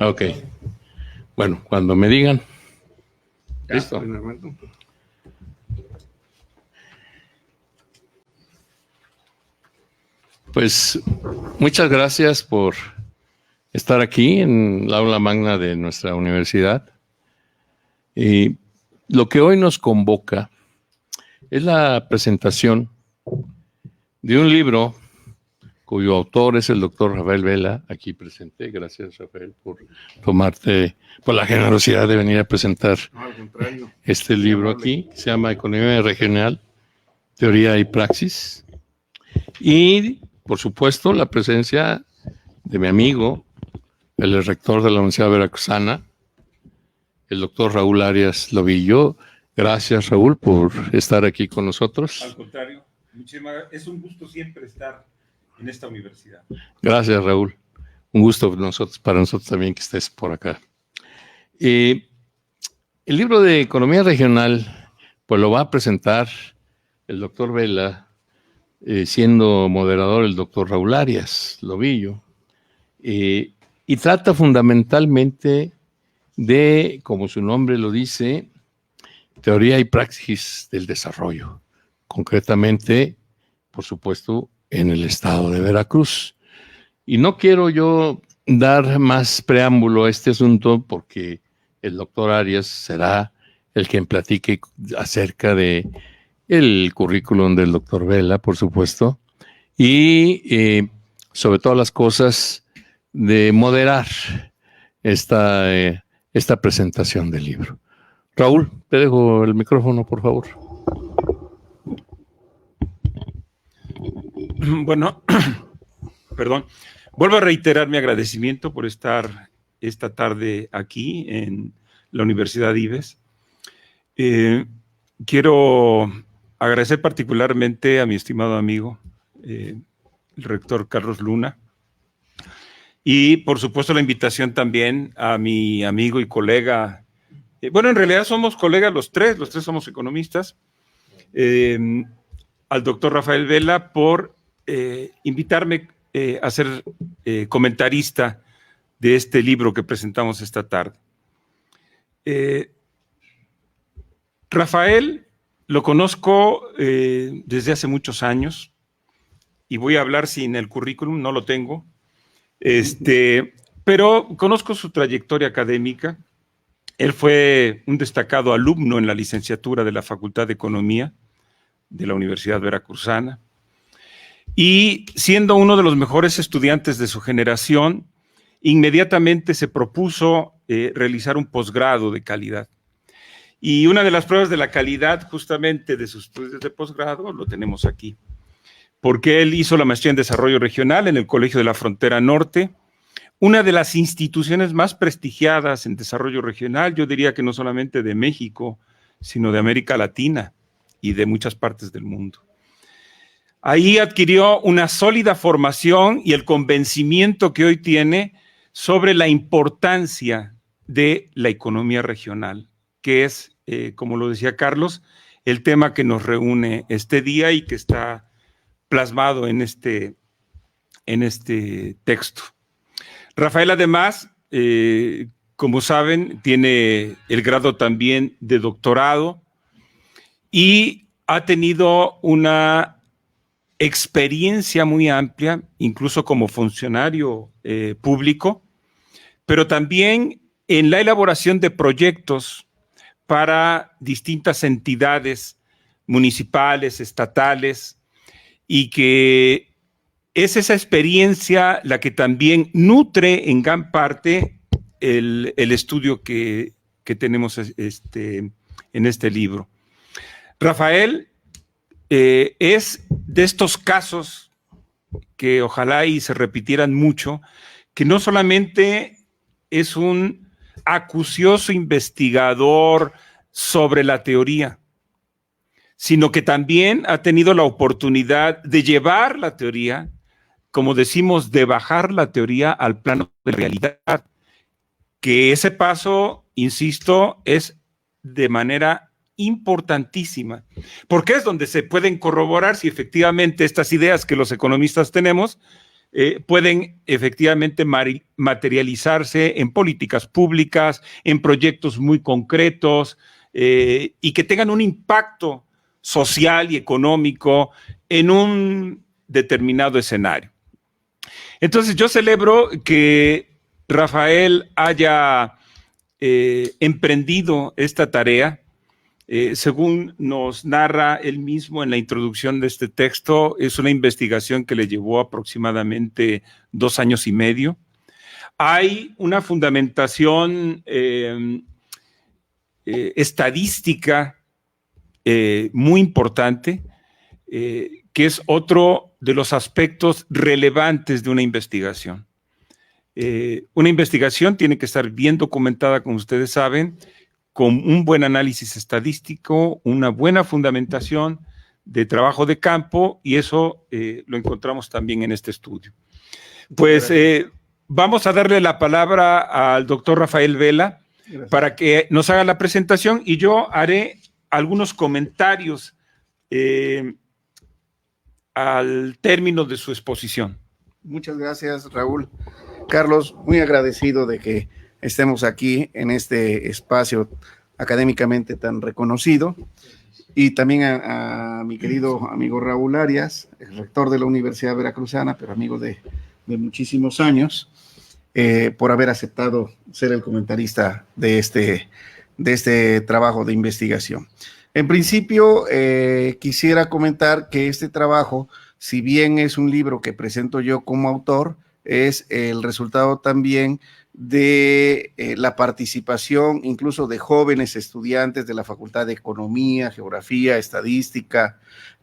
Ok. Bueno, cuando me digan. Ya, Listo. Pues muchas gracias por estar aquí en la aula magna de nuestra universidad. Y lo que hoy nos convoca es la presentación de un libro cuyo autor es el doctor Rafael Vela, aquí presente. Gracias, Rafael, por por la generosidad de venir a presentar este libro aquí. Se llama Economía Regional, Teoría y Praxis. Y, por supuesto, la presencia de mi amigo, el rector de la Universidad Veracruzana, el doctor Raúl Arias Lovillo. Gracias, Raúl, por estar aquí con nosotros. Al contrario, es un gusto siempre estar en esta universidad. Gracias, Raúl. Un gusto para nosotros también que estés por acá. El libro de Economía Regional, pues lo va a presentar el doctor Vela, siendo moderador el doctor Raúl Arias Lovillo, y trata fundamentalmente de, como su nombre lo dice, teoría y praxis del desarrollo, concretamente, por supuesto, en el estado de Veracruz. Y no quiero yo dar más preámbulo a este asunto porque el doctor Arias será el quien platique acerca de el currículum del doctor Vela, por supuesto, y sobre todas las cosas de moderar esta presentación del libro. Raúl, te dejo el micrófono, por favor. Bueno, perdón. Vuelvo a reiterar mi agradecimiento por estar esta tarde aquí en la Universidad IBES. Quiero agradecer particularmente a mi estimado amigo, el rector Carlos Luna, y por supuesto la invitación también a mi amigo y colega. Bueno, en realidad somos colegas los tres somos economistas, al doctor Rafael Vela por invitarme a ser comentarista de este libro que presentamos esta tarde. Rafael lo conozco desde hace muchos años y voy a hablar sin el currículum, no lo tengo, pero conozco su trayectoria académica. Él fue un destacado alumno en la licenciatura de la Facultad de Economía de la Universidad Veracruzana y siendo uno de los mejores estudiantes de su generación, inmediatamente se propuso realizar un posgrado de calidad. Y una de las pruebas de la calidad justamente de sus estudios de posgrado lo tenemos aquí, porque él hizo la maestría en Desarrollo Regional en el Colegio de la Frontera Norte, una de las instituciones más prestigiadas en desarrollo regional, yo diría que no solamente de México, sino de América Latina y de muchas partes del mundo. Ahí adquirió una sólida formación y el convencimiento que hoy tiene sobre la importancia de la economía regional, que es, como lo decía Carlos, el tema que nos reúne este día y que está plasmado en este texto. Rafael, además, como saben, tiene el grado también de doctorado y ha tenido una experiencia muy amplia, incluso como funcionario público, pero también en la elaboración de proyectos para distintas entidades municipales, estatales, y que es esa experiencia la que también nutre en gran parte el estudio que tenemos en este libro. Rafael es de estos casos que ojalá y se repitieran mucho, que no solamente es un acucioso investigador sobre la teoría, sino que también ha tenido la oportunidad de llevar la teoría, como decimos, de bajar la teoría al plano de realidad, que ese paso, insisto, es de manera importantísima, porque es donde se pueden corroborar si efectivamente estas ideas que los economistas tenemos pueden efectivamente materializarse en políticas públicas, en proyectos muy concretos y que tengan un impacto social y económico en un determinado escenario. Entonces yo celebro que Rafael haya emprendido esta tarea. Según nos narra él mismo en la introducción de este texto, es una investigación que le llevó aproximadamente 2 años y medio. Hay una fundamentación estadística muy importante, que es otro de los aspectos relevantes de una investigación. Una investigación tiene que estar bien documentada, como ustedes saben, con un buen análisis estadístico, una buena fundamentación de trabajo de campo, y eso lo encontramos también en este estudio. Pues vamos a darle la palabra al doctor Rafael Vela. Gracias. Para que nos haga la presentación, y yo haré algunos comentarios al término de su exposición. Muchas gracias, Raúl. Carlos, muy agradecido de que estemos aquí en este espacio académicamente tan reconocido, y también a mi querido amigo Raúl Arias, el rector de la Universidad Veracruzana, pero amigo de muchísimos años, por haber aceptado ser el comentarista de este trabajo de investigación. En principio, quisiera comentar que este trabajo, si bien es un libro que presento yo como autor, es el resultado también de la participación incluso de jóvenes estudiantes de la Facultad de Economía, Geografía, Estadística,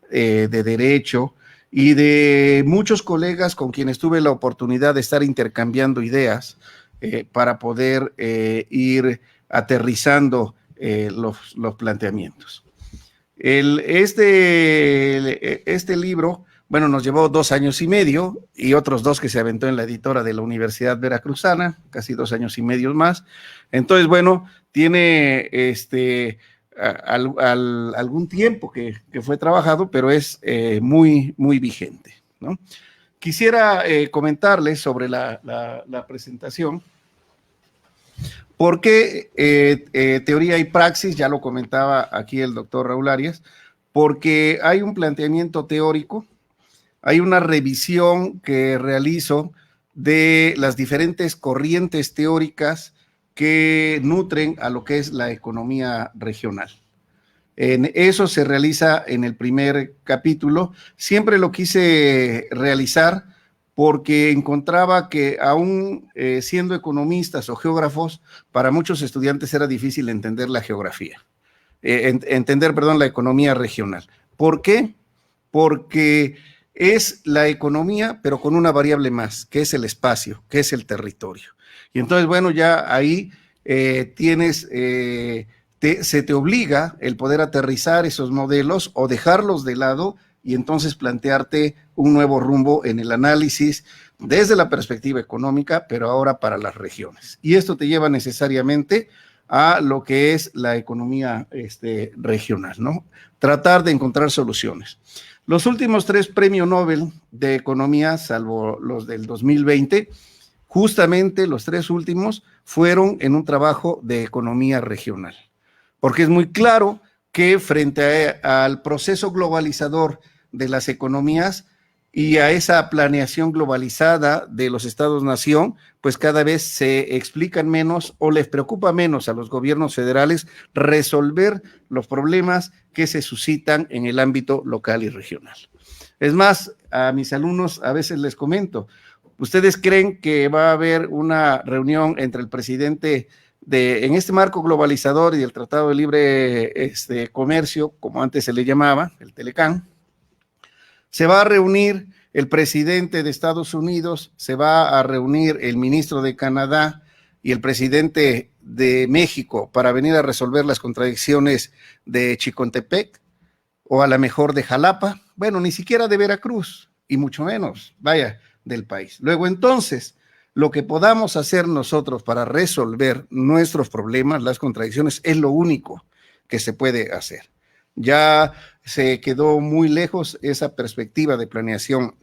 de Derecho, y de muchos colegas con quienes tuve la oportunidad de estar intercambiando ideas para poder ir aterrizando los planteamientos. Este libro, bueno, nos llevó 2 años y medio, y otros 2 que se aventó en la editora de la Universidad Veracruzana, casi 2 años y medio más. Entonces, bueno, tiene algún tiempo que fue trabajado, pero es muy, muy vigente, ¿no? Quisiera comentarles sobre la presentación, porque teoría y praxis, ya lo comentaba aquí el doctor Raúl Arias, porque hay un planteamiento teórico, hay una revisión que realizo de las diferentes corrientes teóricas que nutren a lo que es la economía regional. Eso se realiza en el primer capítulo. Siempre lo quise realizar porque encontraba que aún siendo economistas o geógrafos, para muchos estudiantes era difícil entender la geografía, la economía regional. ¿Por qué? Porque es la economía, pero con una variable más, que es el espacio, que es el territorio. Y entonces, bueno, ya ahí se te obliga el poder aterrizar esos modelos o dejarlos de lado y entonces plantearte un nuevo rumbo en el análisis desde la perspectiva económica, pero ahora para las regiones. Y esto te lleva necesariamente a lo que es la economía regional, ¿no? Tratar de encontrar soluciones. Los últimos 3 premios Nobel de Economía, salvo los del 2020, justamente los 3 últimos fueron en un trabajo de economía regional, porque es muy claro que frente al proceso globalizador de las economías y a esa planeación globalizada de los estados-nación, pues cada vez se explican menos o les preocupa menos a los gobiernos federales resolver los problemas que se suscitan en el ámbito local y regional. Es más, a mis alumnos a veces les comento, ¿ustedes creen que va a haber una reunión entre el presidente en este marco globalizador y el Tratado de Libre Comercio, como antes se le llamaba, el Telecán? Se va a reunir el presidente de Estados Unidos, se va a reunir el ministro de Canadá y el presidente de México para venir a resolver las contradicciones de Chicontepec, o a lo mejor de Jalapa, bueno, ni siquiera de Veracruz, y mucho menos, vaya, del país. Luego, entonces, lo que podamos hacer nosotros para resolver nuestros problemas, las contradicciones, es lo único que se puede hacer. Ya se quedó muy lejos esa perspectiva de planeación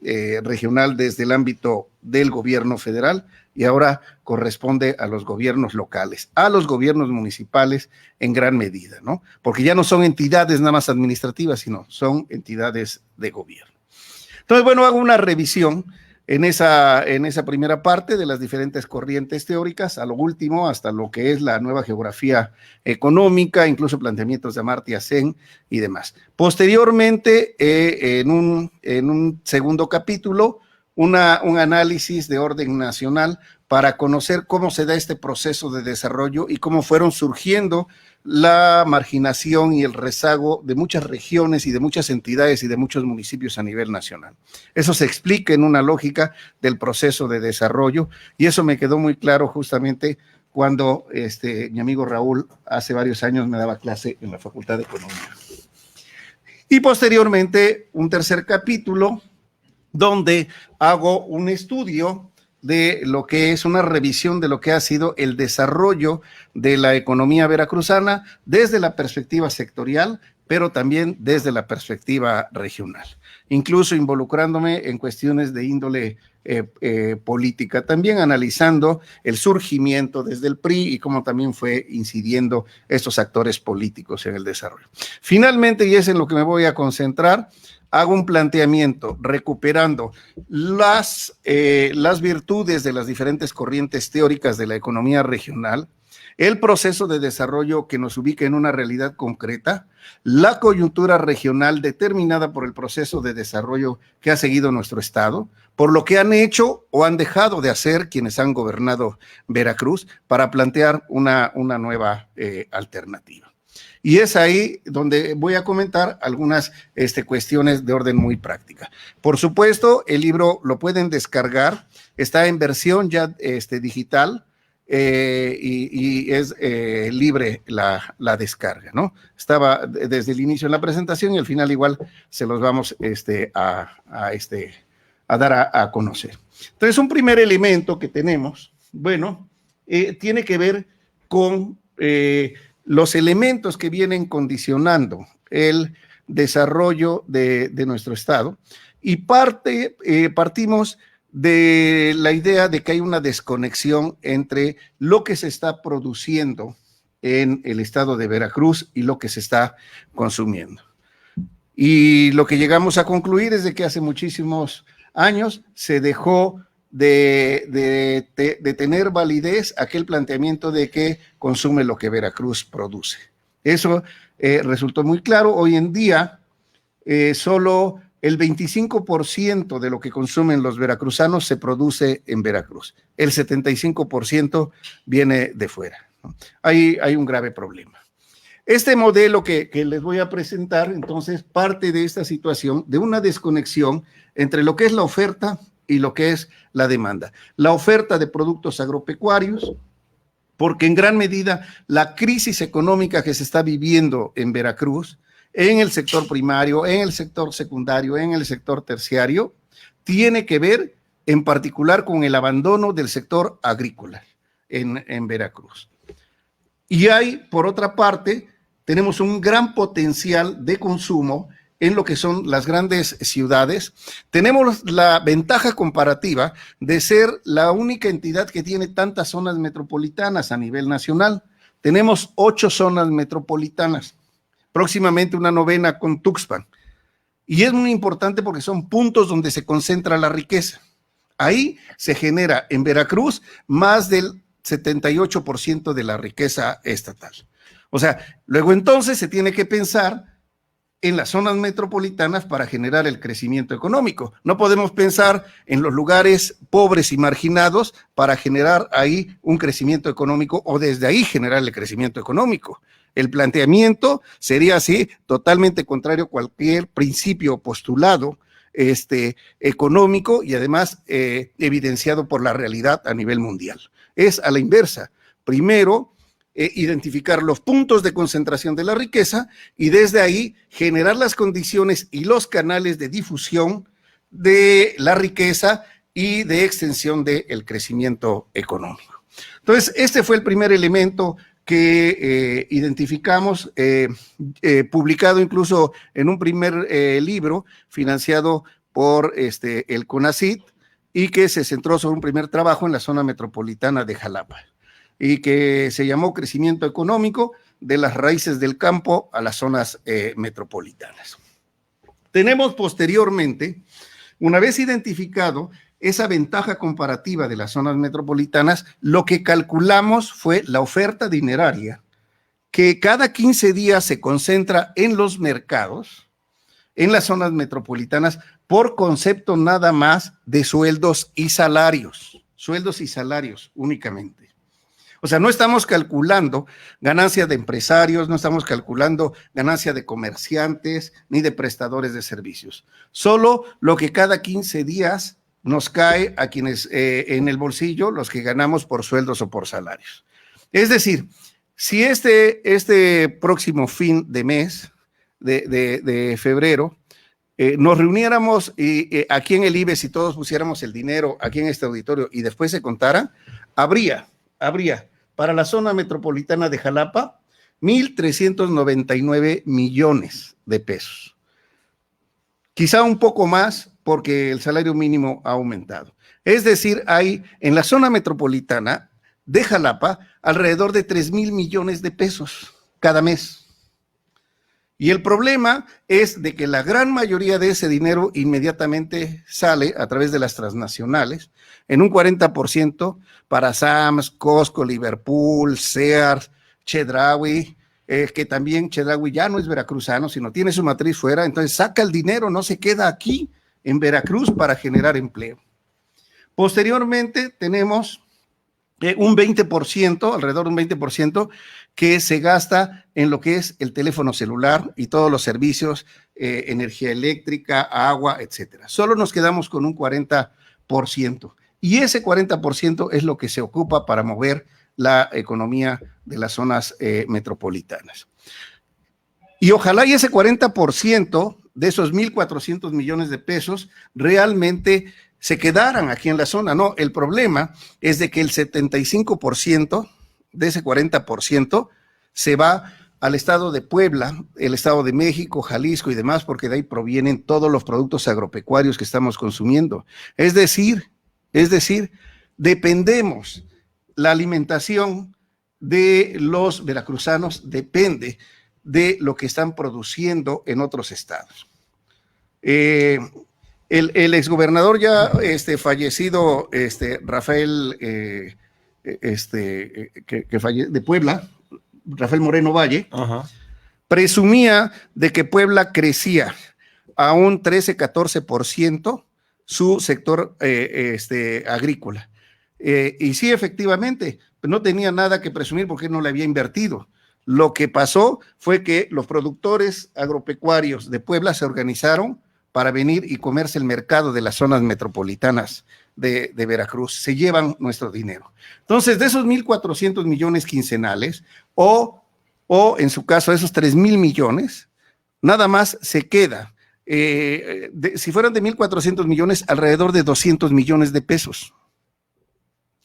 regional desde el ámbito del gobierno federal y ahora corresponde a los gobiernos locales, a los gobiernos municipales en gran medida, ¿no? Porque ya no son entidades nada más administrativas, sino son entidades de gobierno. Entonces, bueno, hago una revisión en esa primera parte de las diferentes corrientes teóricas, a lo último, hasta lo que es la nueva geografía económica, incluso planteamientos de Amartya Sen y demás. Posteriormente, en un segundo capítulo, un análisis de orden nacional para conocer cómo se da este proceso de desarrollo y cómo fueron surgiendo la marginación y el rezago de muchas regiones y de muchas entidades y de muchos municipios a nivel nacional. Eso se explica en una lógica del proceso de desarrollo y eso me quedó muy claro justamente cuando mi amigo Raúl hace varios años me daba clase en la Facultad de Economía. Y posteriormente un tercer capítulo donde hago un estudio de lo que es una revisión de lo que ha sido el desarrollo de la economía veracruzana desde la perspectiva sectorial, pero también desde la perspectiva regional, incluso involucrándome en cuestiones de índole política, también analizando el surgimiento desde el PRI y cómo también fue incidiendo estos actores políticos en el desarrollo. Finalmente, y es en lo que me voy a concentrar, hago un planteamiento recuperando las virtudes de las diferentes corrientes teóricas de la economía regional, el proceso de desarrollo que nos ubica en una realidad concreta, la coyuntura regional determinada por el proceso de desarrollo que ha seguido nuestro estado, por lo que han hecho o han dejado de hacer quienes han gobernado Veracruz para plantear una nueva alternativa. Y es ahí donde voy a comentar algunas cuestiones de orden muy práctica. Por supuesto, el libro lo pueden descargar, está en versión ya digital y es libre la descarga, ¿no? Estaba desde el inicio en la presentación y al final igual se los vamos a dar a conocer. Entonces, un primer elemento que tenemos, bueno, tiene que ver con los elementos que vienen condicionando el desarrollo de nuestro estado y partimos de la idea de que hay una desconexión entre lo que se está produciendo en el estado de Veracruz y lo que se está consumiendo. Y lo que llegamos a concluir es de que hace muchísimos años se dejó de tener validez aquel planteamiento de que consume lo que Veracruz produce. Eso resultó muy claro. Hoy en día, solo el 25% de lo que consumen los veracruzanos se produce en Veracruz. El 75% viene de fuera, ¿no? Hay un grave problema. Este modelo que les voy a presentar, entonces, parte de esta situación de una desconexión entre lo que es la oferta y lo que es la demanda. La oferta de productos agropecuarios, porque en gran medida la crisis económica que se está viviendo en Veracruz, en el sector primario, en el sector secundario, en el sector terciario, tiene que ver en particular con el abandono del sector agrícola en Veracruz. Y hay, por otra parte, tenemos un gran potencial de consumo en lo que son las grandes ciudades. Tenemos la ventaja comparativa de ser la única entidad que tiene tantas zonas metropolitanas a nivel nacional. Tenemos 8 zonas metropolitanas, próximamente una 9ª con Tuxpan. Y es muy importante porque son puntos donde se concentra la riqueza. Ahí se genera en Veracruz más del 78% de la riqueza estatal. O sea, luego entonces se tiene que pensar en las zonas metropolitanas para generar el crecimiento económico. No podemos pensar en los lugares pobres y marginados para generar ahí un crecimiento económico o desde ahí generar el crecimiento económico. El planteamiento sería así, totalmente contrario a cualquier principio postulado económico y además evidenciado por la realidad a nivel mundial. Es a la inversa. Primero, identificar los puntos de concentración de la riqueza y desde ahí generar las condiciones y los canales de difusión de la riqueza y de extensión del crecimiento económico. Entonces, este fue el primer elemento que identificamos, publicado incluso en un primer libro financiado por el CONACYT, y que se centró sobre un primer trabajo en la zona metropolitana de Jalapa, y que se llamó Crecimiento Económico de las raíces del campo a las zonas metropolitanas. Tenemos posteriormente, una vez identificado esa ventaja comparativa de las zonas metropolitanas, lo que calculamos fue la oferta dineraria que cada 15 días se concentra en los mercados, en las zonas metropolitanas, por concepto nada más de sueldos y salarios únicamente. O sea, no estamos calculando ganancia de empresarios, no estamos calculando ganancia de comerciantes ni de prestadores de servicios. Solo lo que cada 15 días nos cae a quienes en el bolsillo, los que ganamos por sueldos o por salarios. Es decir, si este próximo fin de mes de febrero nos reuniéramos aquí en el IBES y todos pusiéramos el dinero aquí en este auditorio y después se contara, habría para la zona metropolitana de Jalapa 1,399 millones de pesos. Quizá un poco más porque el salario mínimo ha aumentado. Es decir, hay en la zona metropolitana de Jalapa alrededor de 3,000 millones de pesos cada mes. Y el problema es de que la gran mayoría de ese dinero inmediatamente sale a través de las transnacionales, en un 40% para Sams, Costco, Liverpool, Sears, Chedraui, que también Chedraui ya no es veracruzano, sino tiene su matriz fuera, entonces saca el dinero, no se queda aquí en Veracruz para generar empleo. Posteriormente tenemos un 20%, alrededor de un 20%, que se gasta en lo que es el teléfono celular y todos los servicios, energía eléctrica, agua, etcétera. Solo nos quedamos con un 40%. Y ese 40% es lo que se ocupa para mover la economía de las zonas metropolitanas. Y ojalá y ese 40% de esos 1,400 millones de pesos realmente se quedaran aquí en la zona. No, el problema es de que el 75% de ese 40% se va al estado de Puebla, el estado de México, Jalisco y demás, porque de ahí provienen todos los productos agropecuarios que estamos consumiendo. Es decir, dependemos, la alimentación de los veracruzanos depende de lo que están produciendo en otros estados. El exgobernador ya fallecido, Rafael, de Puebla, Rafael Moreno Valle, presumía de que Puebla crecía a un 13-14% su sector agrícola. Y sí, efectivamente, no tenía nada que presumir porque no le había invertido. Lo que pasó fue que los productores agropecuarios de Puebla se organizaron para venir y comerse el mercado de las zonas metropolitanas de Veracruz. Se llevan nuestro dinero. Entonces, de esos 1,400 millones quincenales, o en su caso, esos 3,000 millones, nada más se queda, si fueran de 1,400 millones, alrededor de 200 millones de pesos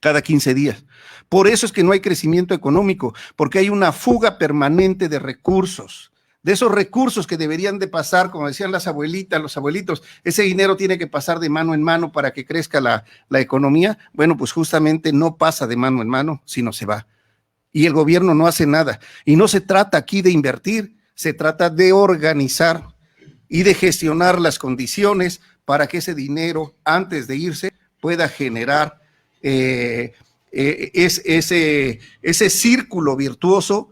cada 15 días. Por eso es que no hay crecimiento económico, porque hay una fuga permanente de recursos. De esos recursos que deberían de pasar, como decían las abuelitas, los abuelitos, ese dinero tiene que pasar de mano en mano para que crezca la economía. Bueno, pues justamente no pasa de mano en mano, sino se va. Y el gobierno no hace nada. Y no se trata aquí de invertir, se trata de organizar y de gestionar las condiciones para que ese dinero, antes de irse, pueda generar ese círculo virtuoso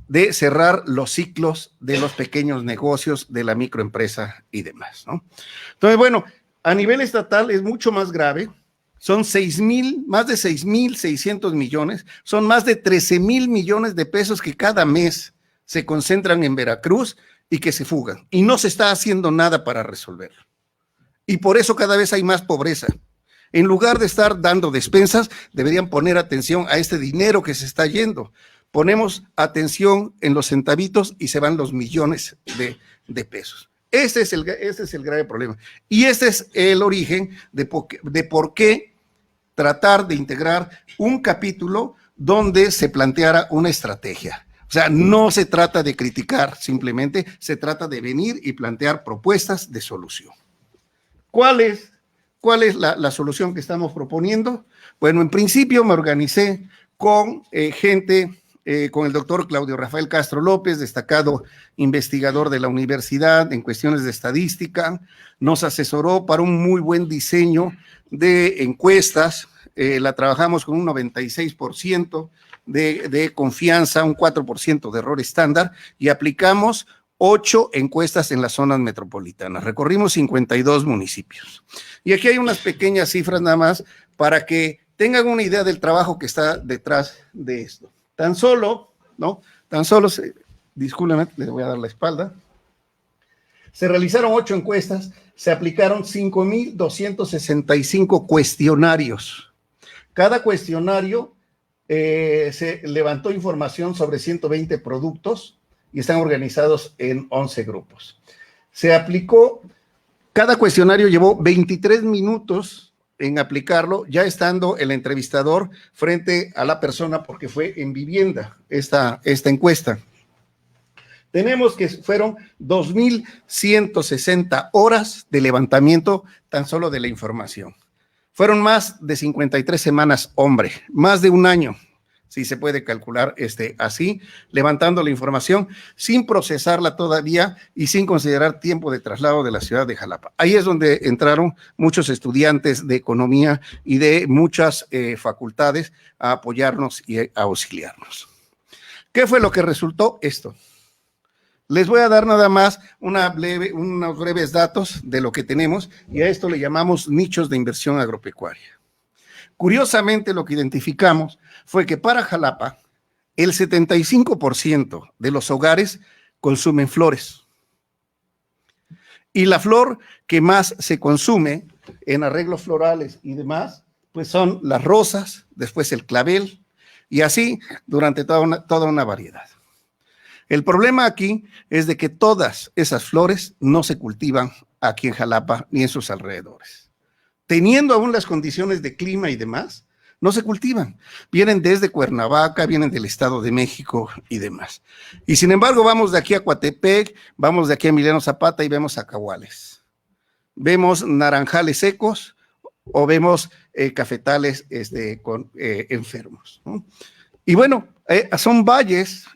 de cerrar los ciclos de los pequeños negocios, de la microempresa y demás, ¿no? Entonces, bueno, a nivel estatal es mucho más grave. Son más de 6,600 millones, son más de 13,000 millones de pesos que cada mes se concentran en Veracruz y que se fugan. Y no se está haciendo nada para resolverlo. Y por eso cada vez hay más pobreza. En lugar de estar dando despensas, deberían poner atención a este dinero que se está yendo. Ponemos atención en los centavitos y se van los millones de pesos. Ese es el grave problema. Y este es el origen de por qué tratar de integrar un capítulo donde se planteara una estrategia. O sea, no se trata de criticar simplemente, se trata de venir y plantear propuestas de solución. ¿Cuál es la solución que estamos proponiendo? Bueno, en principio me organicé con con el doctor Claudio Rafael Castro López, destacado investigador de la universidad en cuestiones de estadística. Nos asesoró para un muy buen diseño de encuestas. La trabajamos con un 96% de confianza, un 4% de error estándar, y aplicamos 8 encuestas en las zonas metropolitanas. Recorrimos 52 municipios. Y aquí hay unas pequeñas cifras nada más para que tengan una idea del trabajo que está detrás de esto. Tan solo, discúlpenme, les voy a dar la espalda. Se realizaron 8 encuestas, se aplicaron 5,265 cuestionarios. Cada cuestionario se levantó información sobre 120 productos y están organizados en 11 grupos. Se aplicó, cada cuestionario llevó 23 minutos en aplicarlo, ya estando el entrevistador frente a la persona, porque fue en vivienda esta encuesta. Tenemos que fueron 2,160 horas de levantamiento tan solo de la información. Fueron más de 53 semanas, hombre, más de un año, si se puede calcular así, levantando la información sin procesarla todavía y sin considerar tiempo de traslado de la ciudad de Jalapa. Ahí es donde entraron muchos estudiantes de economía y de muchas facultades a apoyarnos y a auxiliarnos. ¿Qué fue lo que resultó esto? Les voy a dar nada más unos breves datos de lo que tenemos, y a esto le llamamos nichos de inversión agropecuaria. Curiosamente, lo que identificamos fue que para Jalapa, el 75% de los hogares consumen flores. Y la flor que más se consume en arreglos florales y demás, pues son las rosas, después el clavel, y así durante toda una variedad. El problema aquí es de que todas esas flores no se cultivan aquí en Jalapa ni en sus alrededores. Teniendo aún las condiciones de clima y demás, no se cultivan. Vienen desde Cuernavaca, vienen del Estado de México y demás. Y sin embargo, vamos de aquí a Coatepec, vamos de aquí a Emiliano Zapata y vemos acahuales. Vemos naranjales secos o vemos cafetales enfermos, ¿no? Y bueno, son valles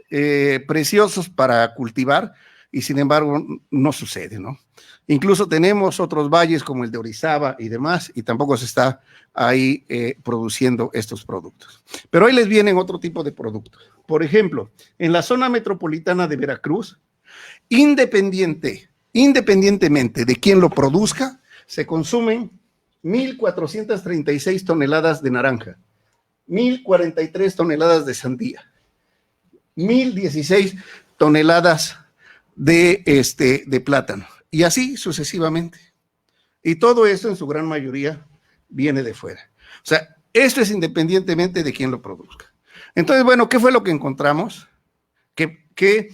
preciosos para cultivar y sin embargo no sucede, ¿no? Incluso tenemos otros valles como el de Orizaba y demás, y tampoco se está ahí produciendo estos productos. Pero ahí les vienen otro tipo de productos. Por ejemplo, en la zona metropolitana de Veracruz, independientemente de quién lo produzca, se consumen 1,436 toneladas de naranja, 1,043 toneladas de sandía, 1,016 toneladas de plátano. Y así sucesivamente. Y todo esto en su gran mayoría viene de fuera. O sea, esto es independientemente de quién lo produzca. Entonces, bueno, ¿qué fue lo que encontramos? Que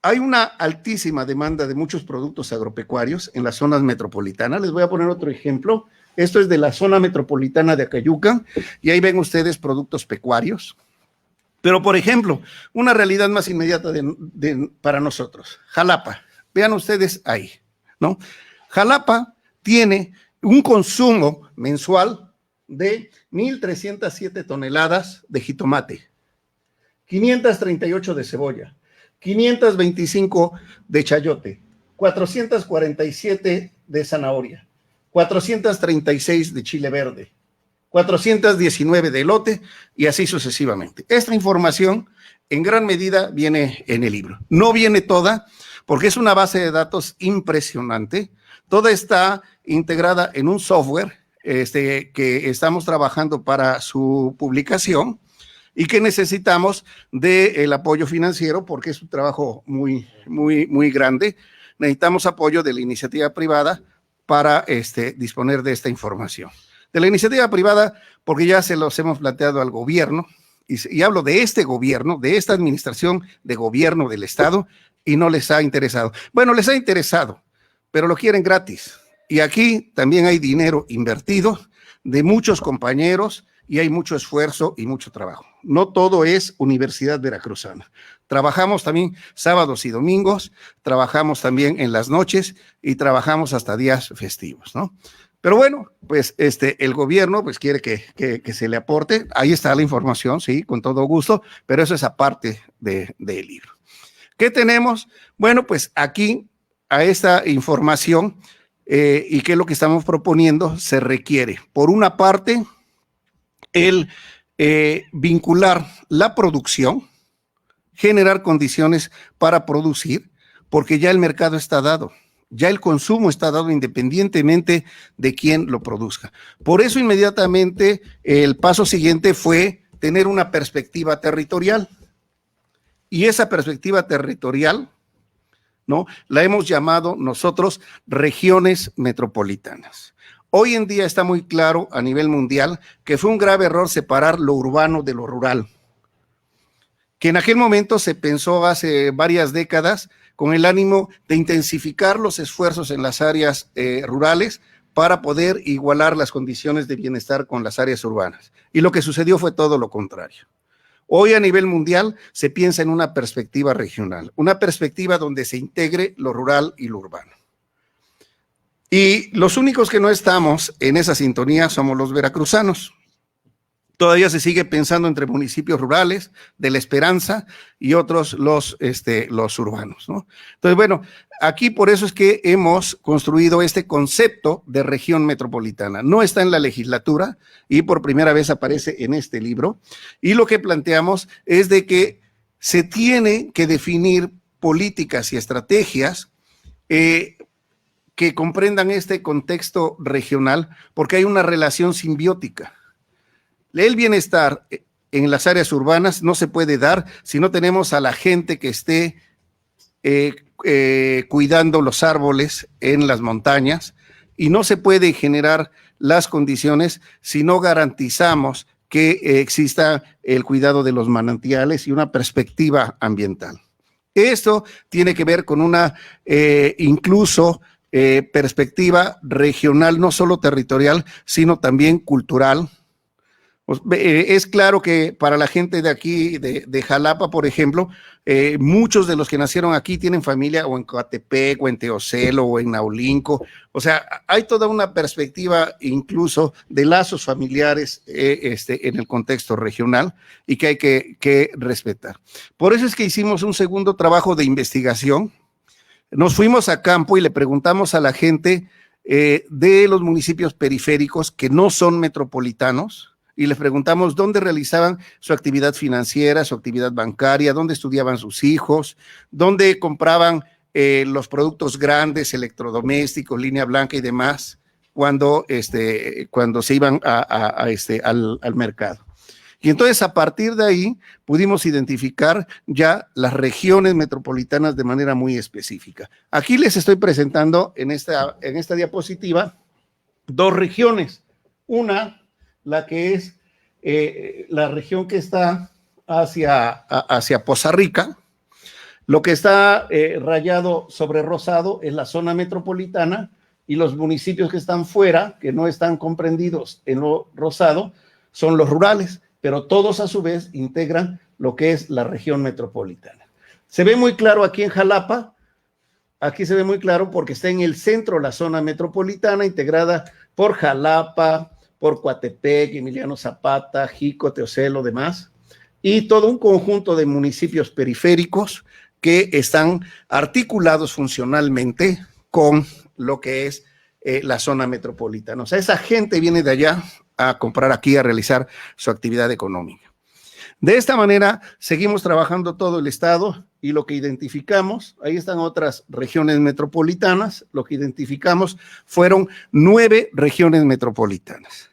hay una altísima demanda de muchos productos agropecuarios en las zonas metropolitanas. Les voy a poner otro ejemplo. Esto es de la zona metropolitana de Acayucan, y ahí ven ustedes productos pecuarios. Pero, por ejemplo, una realidad más inmediata para nosotros, Jalapa. Vean ustedes ahí, ¿no? Jalapa tiene un consumo mensual de 1,307 toneladas de jitomate, 538 de cebolla, 525 de chayote, 447 de zanahoria, 436 de chile verde, 419 de elote y así sucesivamente. Esta información en gran medida viene en el libro. No viene toda porque es una base de datos impresionante. Toda está integrada en un software que estamos trabajando para su publicación y que necesitamos del apoyo financiero porque es un trabajo muy grande. Necesitamos apoyo de la iniciativa privada para disponer de esta información. De la iniciativa privada, porque ya se los hemos planteado al gobierno, y hablo de este gobierno, de esta administración de gobierno del Estado, y no les ha interesado. Bueno, les ha interesado, pero lo quieren gratis. Y aquí también hay dinero invertido de muchos compañeros y hay mucho esfuerzo y mucho trabajo. No todo es Universidad Veracruzana. Trabajamos también sábados y domingos, trabajamos también en las noches y trabajamos hasta días festivos, ¿no? Pero bueno, pues el gobierno pues quiere que se le aporte. Ahí está la información, sí, con todo gusto, pero eso es aparte del libro. ¿Qué tenemos? Bueno, pues aquí a esta información y qué es lo que estamos proponiendo, se requiere, por una parte, el vincular la producción, generar condiciones para producir, porque ya el mercado está dado. Ya el consumo está dado independientemente de quién lo produzca. Por eso inmediatamente el paso siguiente fue tener una perspectiva territorial. Y esa perspectiva territorial, ¿no?, la hemos llamado nosotros regiones metropolitanas. Hoy en día está muy claro a nivel mundial que fue un grave error separar lo urbano de lo rural. Que en aquel momento se pensó hace varias décadas con el ánimo de intensificar los esfuerzos en las áreas rurales para poder igualar las condiciones de bienestar con las áreas urbanas. Y lo que sucedió fue todo lo contrario. Hoy a nivel mundial se piensa en una perspectiva regional, una perspectiva donde se integre lo rural y lo urbano. Y los únicos que no estamos en esa sintonía somos los veracruzanos. Todavía se sigue pensando entre municipios rurales, de La Esperanza, y otros los urbanos, ¿no? Entonces, bueno, aquí por eso es que hemos construido este concepto de región metropolitana. No está en la legislatura y por primera vez aparece en este libro. Y lo que planteamos es de que se tiene que definir políticas y estrategias que comprendan este contexto regional, porque hay una relación simbiótica. El bienestar en las áreas urbanas no se puede dar si no tenemos a la gente que esté cuidando los árboles en las montañas, y no se puede generar las condiciones si no garantizamos que exista el cuidado de los manantiales y una perspectiva ambiental. Esto tiene que ver con una incluso perspectiva regional, no solo territorial, sino también cultural. Es claro que para la gente de aquí, de Jalapa, por ejemplo, muchos de los que nacieron aquí tienen familia o en Coatepec, o en Teocelo, o en Naulinco. O sea, hay toda una perspectiva incluso de lazos familiares en el contexto regional y que hay que respetar. Por eso es que hicimos un segundo trabajo de investigación. Nos fuimos a campo y le preguntamos a la gente de los municipios periféricos que no son metropolitanos, y les preguntamos dónde realizaban su actividad financiera, su actividad bancaria, dónde estudiaban sus hijos, dónde compraban los productos grandes, electrodomésticos, línea blanca y demás, cuando se iban al mercado. Y entonces a partir de ahí pudimos identificar ya las regiones metropolitanas de manera muy específica. Aquí les estoy presentando en esta diapositiva dos regiones. Una, la que es la región que está hacia Poza Rica. Lo que está rayado sobre rosado es la zona metropolitana, y los municipios que están fuera, que no están comprendidos en lo rosado, son los rurales, pero todos a su vez integran lo que es la región metropolitana. Se ve muy claro aquí en Jalapa. Aquí se ve muy claro porque está en el centro la zona metropolitana, integrada por Jalapa, por Coatepec, Emiliano Zapata, Jico, Teocelo, demás, y todo un conjunto de municipios periféricos que están articulados funcionalmente con lo que es la zona metropolitana. O sea, esa gente viene de allá a comprar aquí, a realizar su actividad económica. De esta manera, seguimos trabajando todo el estado, y lo que identificamos, ahí están otras regiones metropolitanas, lo que identificamos fueron 9 regiones metropolitanas,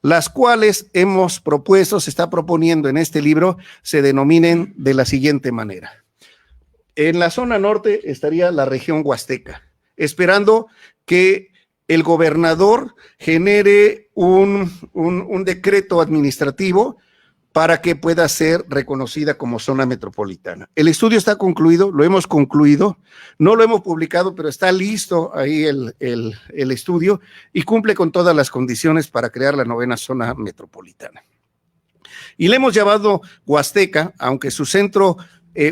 las cuales hemos propuesto, se está proponiendo en este libro, se denominen de la siguiente manera. En la zona norte estaría la región huasteca, esperando que el gobernador genere un decreto administrativo para que pueda ser reconocida como zona metropolitana. El estudio está concluido, lo hemos concluido, no lo hemos publicado, pero está listo ahí el estudio y cumple con todas las condiciones para crear la 9ª zona metropolitana. Y le hemos llamado Huasteca, aunque su centro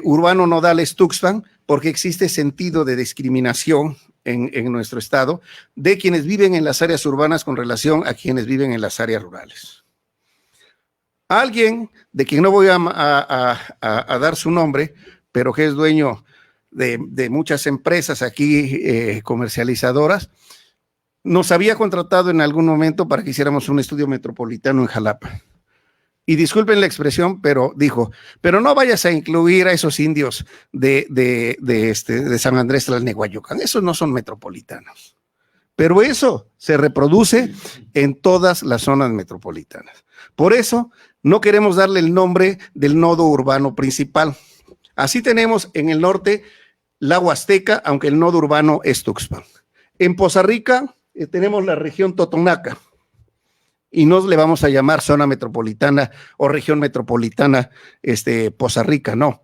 urbano nodal es Tuxpan, porque existe sentido de discriminación en nuestro estado de quienes viven en las áreas urbanas con relación a quienes viven en las áreas rurales. Alguien de quien no voy a dar su nombre, pero que es dueño de muchas empresas aquí comercializadoras, nos había contratado en algún momento para que hiciéramos un estudio metropolitano en Jalapa. Y disculpen la expresión, pero dijo, pero no vayas a incluir a esos indios de San Andrés Tlalnehuayocán, esos no son metropolitanos. Pero eso se reproduce en todas las zonas metropolitanas. Por eso no queremos darle el nombre del nodo urbano principal. Así tenemos en el norte la Huasteca, aunque el nodo urbano es Tuxpan. En Poza Rica tenemos la región Totonaca y no le vamos a llamar zona metropolitana o región metropolitana Poza Rica, no.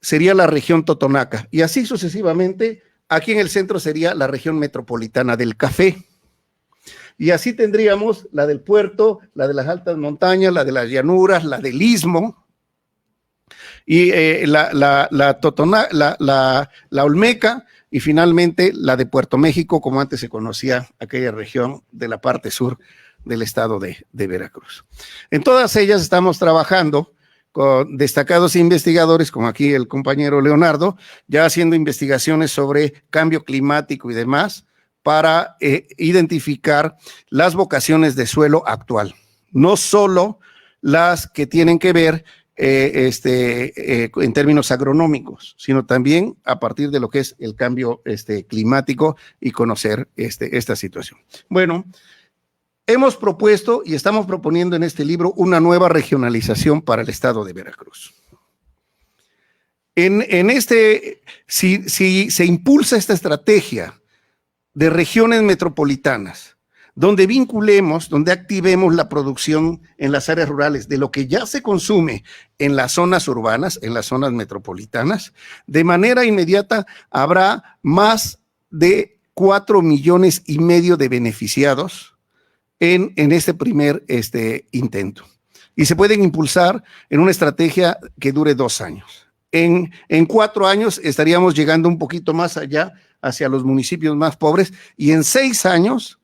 Sería la región Totonaca y así sucesivamente. Aquí en el centro sería la región metropolitana del café. Y así tendríamos la del puerto, la de las altas montañas, la de las llanuras, la del istmo, y la Olmeca, y finalmente la de Puerto México, como antes se conocía aquella región de la parte sur del estado de Veracruz. En todas ellas estamos trabajando con destacados investigadores, como aquí el compañero Leonardo, ya haciendo investigaciones sobre cambio climático y demás, para identificar las vocaciones de suelo actual, no solo las que tienen que ver en términos agronómicos, sino también a partir de lo que es el cambio climático y conocer esta situación. Bueno, hemos propuesto y estamos proponiendo en este libro una nueva regionalización para el estado de Veracruz. Si se impulsa esta estrategia de regiones metropolitanas, donde vinculemos, donde activemos la producción en las áreas rurales de lo que ya se consume en las zonas urbanas, en las zonas metropolitanas, de manera inmediata habrá más de 4,5 millones de beneficiados en este primer intento. Y se pueden impulsar en una estrategia que dure 2 años. En 4 años estaríamos llegando un poquito más allá, hacia los municipios más pobres, y en 6 años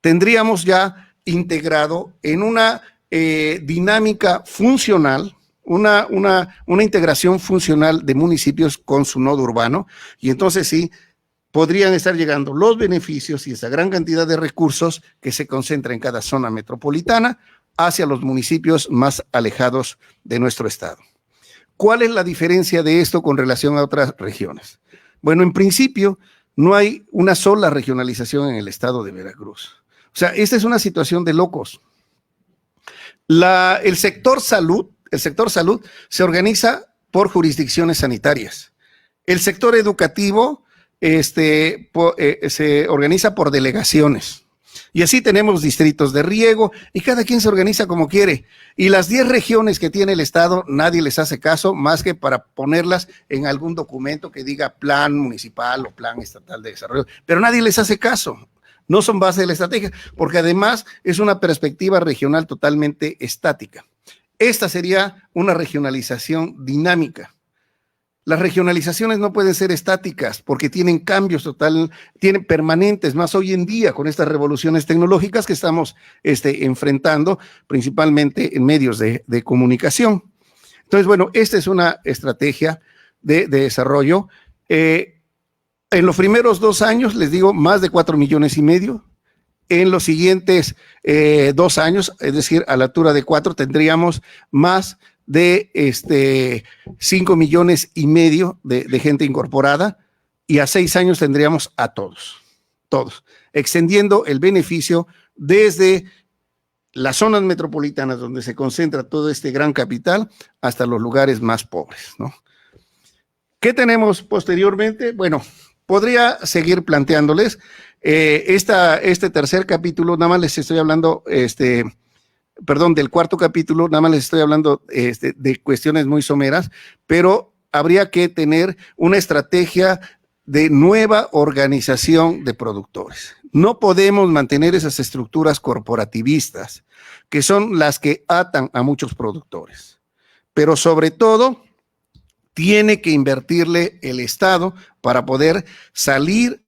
tendríamos ya integrado en una dinámica funcional, una integración funcional de municipios con su nodo urbano, y entonces sí, podrían estar llegando los beneficios y esa gran cantidad de recursos que se concentra en cada zona metropolitana hacia los municipios más alejados de nuestro estado. ¿Cuál es la diferencia de esto con relación a otras regiones? Bueno, en principio, no hay una sola regionalización en el estado de Veracruz. O sea, esta es una situación de locos. El sector salud se organiza por jurisdicciones sanitarias. El sector educativo se organiza por delegaciones. Y así tenemos distritos de riego y cada quien se organiza como quiere. Y las 10 regiones que tiene el estado, nadie les hace caso más que para ponerlas en algún documento que diga plan municipal o plan estatal de desarrollo. Pero nadie les hace caso. No son base de la estrategia, porque además es una perspectiva regional totalmente estática. Esta sería una regionalización dinámica. Las regionalizaciones no pueden ser estáticas porque tienen cambios tienen permanentes, más hoy en día con estas revoluciones tecnológicas que estamos enfrentando, principalmente en medios de comunicación. Entonces, bueno, esta es una estrategia de desarrollo. En los primeros 2 años, les digo, más de 4,5 millones. En los siguientes 2 años, es decir, a la altura de 4, tendríamos más de 5,5 millones de gente incorporada, y a 6 años tendríamos a todos, extendiendo el beneficio desde las zonas metropolitanas donde se concentra todo este gran capital hasta los lugares más pobres, ¿no? ¿Qué tenemos posteriormente? Bueno, podría seguir planteándoles este tercer capítulo, nada más les estoy hablando perdón, del cuarto capítulo, nada más les estoy hablando de cuestiones muy someras, pero habría que tener una estrategia de nueva organización de productores. No podemos mantener esas estructuras corporativistas, que son las que atan a muchos productores. Pero sobre todo, tiene que invertirle el Estado para poder salir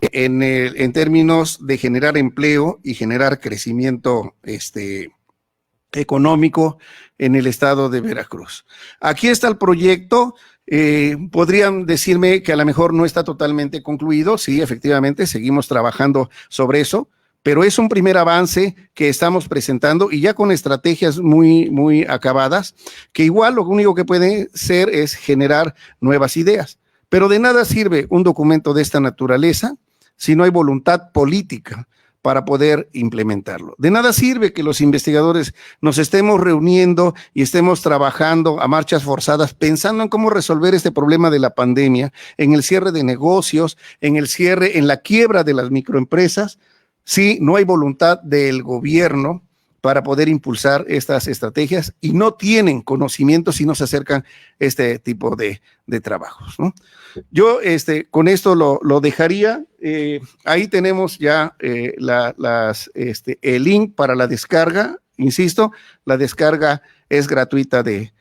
en términos de generar empleo y generar crecimiento económico en el estado de Veracruz. Aquí está el proyecto. Podrían decirme que a lo mejor no está totalmente concluido. Sí, efectivamente, seguimos trabajando sobre eso, pero es un primer avance que estamos presentando y ya con estrategias muy acabadas, que igual lo único que puede ser es generar nuevas ideas. Pero de nada sirve un documento de esta naturaleza si no hay voluntad política para poder implementarlo. De nada sirve que los investigadores nos estemos reuniendo y estemos trabajando a marchas forzadas pensando en cómo resolver este problema de la pandemia, en el cierre de negocios, en la quiebra de las microempresas, si no hay voluntad del gobierno para poder impulsar estas estrategias y no tienen conocimiento si no se acercan a este tipo de trabajos, ¿no? Yo con esto lo dejaría. Ahí tenemos ya el link para la descarga. Insisto, la descarga es gratuita de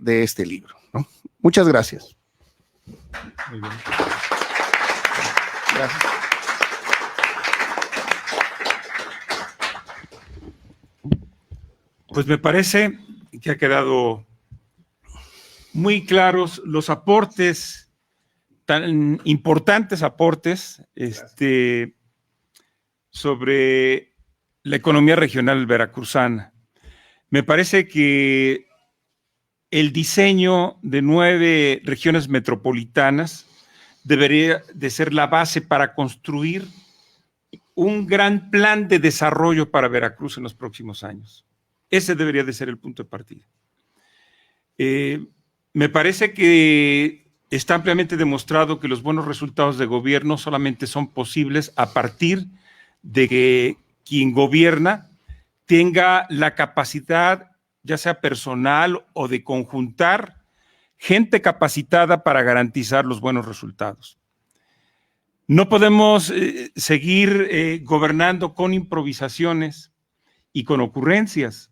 este libro, ¿no? Muchas gracias. Muy bien. Gracias. Pues me parece que ha quedado muy claros los aportes, tan importantes aportes, sobre la economía regional veracruzana. Me parece que el diseño de 9 regiones metropolitanas debería de ser la base para construir un gran plan de desarrollo para Veracruz en los próximos años. Ese debería de ser el punto de partida. Me parece que está ampliamente demostrado que los buenos resultados de gobierno solamente son posibles a partir de que quien gobierna tenga la capacidad, ya sea personal o de conjuntar gente capacitada para garantizar los buenos resultados. No podemos seguir gobernando con improvisaciones y con ocurrencias.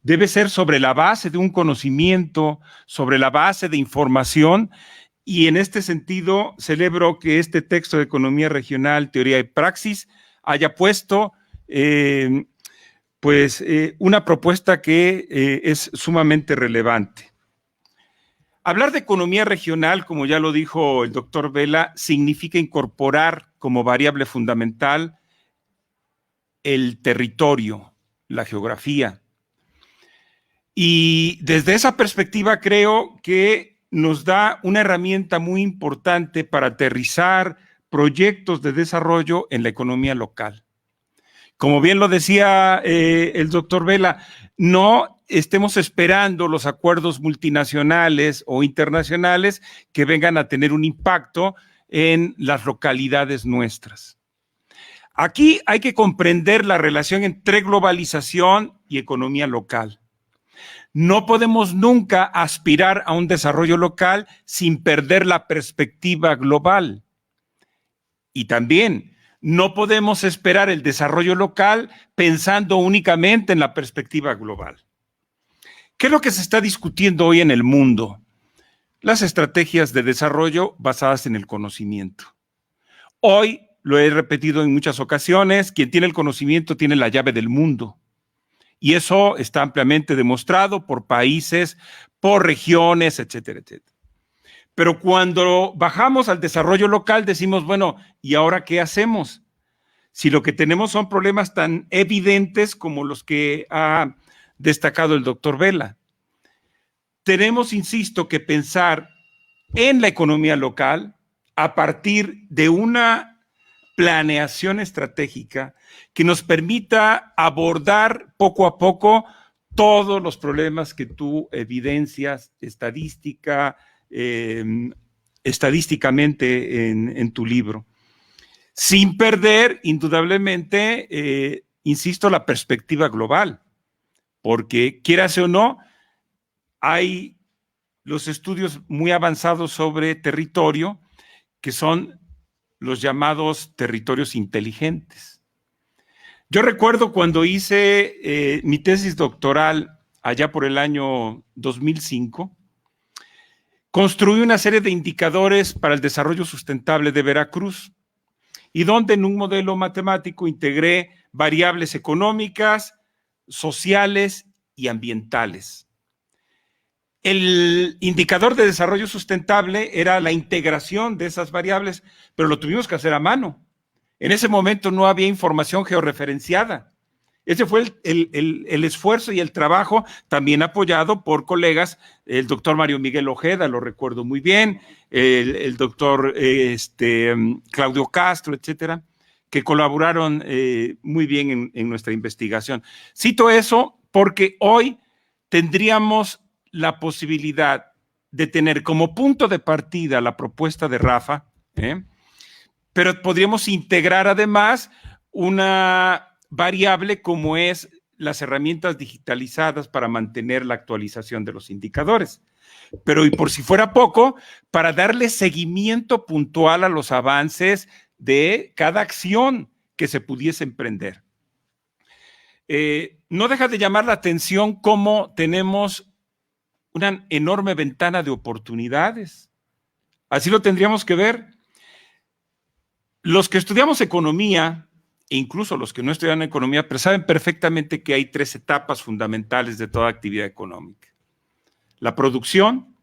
Debe ser sobre la base de un conocimiento, sobre la base de información, y en este sentido celebro que este texto de Economía Regional, Teoría y Praxis haya puesto una propuesta que es sumamente relevante. Hablar de economía regional, como ya lo dijo el doctor Vela, significa incorporar como variable fundamental el territorio, la geografía. Y desde esa perspectiva creo que nos da una herramienta muy importante para aterrizar proyectos de desarrollo en la economía local. Como bien lo decía el doctor Vela, no estemos esperando los acuerdos multinacionales o internacionales que vengan a tener un impacto en las localidades nuestras. Aquí hay que comprender la relación entre globalización y economía local. No podemos nunca aspirar a un desarrollo local sin perder la perspectiva global. Y también no podemos esperar el desarrollo local pensando únicamente en la perspectiva global. ¿Qué es lo que se está discutiendo hoy en el mundo? Las estrategias de desarrollo basadas en el conocimiento. Hoy, lo he repetido en muchas ocasiones, quien tiene el conocimiento tiene la llave del mundo. Y eso está ampliamente demostrado por países, por regiones, etcétera, etcétera. Pero cuando bajamos al desarrollo local decimos, bueno, ¿y ahora qué hacemos? Si lo que tenemos son problemas tan evidentes como los que ha destacado el doctor Vela. Tenemos, insisto, que pensar en la economía local a partir de una planeación estratégica que nos permita abordar poco a poco todos los problemas que tú evidencias estadísticamente en tu libro, sin perder indudablemente insisto, la perspectiva global, porque quieras o no, hay los estudios muy avanzados sobre territorio, que son los llamados territorios inteligentes. Yo recuerdo cuando hice mi tesis doctoral allá por el año 2005, construí una serie de indicadores para el desarrollo sustentable de Veracruz y donde en un modelo matemático integré variables económicas, sociales y ambientales. El indicador de desarrollo sustentable era la integración de esas variables, pero lo tuvimos que hacer a mano. En ese momento no había información georreferenciada. Ese fue el esfuerzo y el trabajo, también apoyado por colegas, el doctor Mario Miguel Ojeda, lo recuerdo muy bien, el doctor Claudio Castro, etcétera, que colaboraron muy bien en nuestra investigación. Cito eso porque hoy tendríamos la posibilidad de tener como punto de partida la propuesta de Rafa, pero podríamos integrar además una variable como es las herramientas digitalizadas para mantener la actualización de los indicadores. Pero y por si fuera poco, para darle seguimiento puntual a los avances de cada acción que se pudiese emprender. No deja de llamar la atención cómo tenemos una enorme ventana de oportunidades. Así lo tendríamos que ver. Los que estudiamos economía, e incluso los que no estudian economía, pero saben perfectamente que hay 3 etapas fundamentales de toda actividad económica: la producción,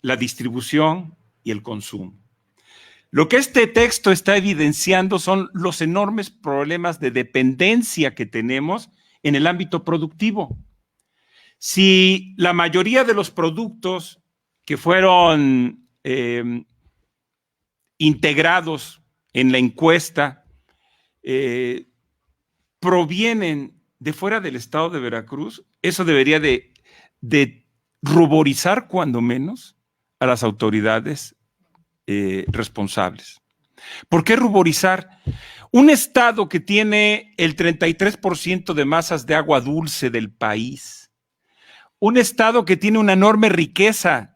la distribución y el consumo. Lo que este texto está evidenciando son los enormes problemas de dependencia que tenemos en el ámbito productivo. Si la mayoría de los productos que fueron integrados en la encuesta provienen de fuera del estado de Veracruz, eso debería de ruborizar cuando menos a las autoridades responsables. ¿Por qué ruborizar? Un estado que tiene el 33% de masas de agua dulce del país, un estado que tiene una enorme riqueza,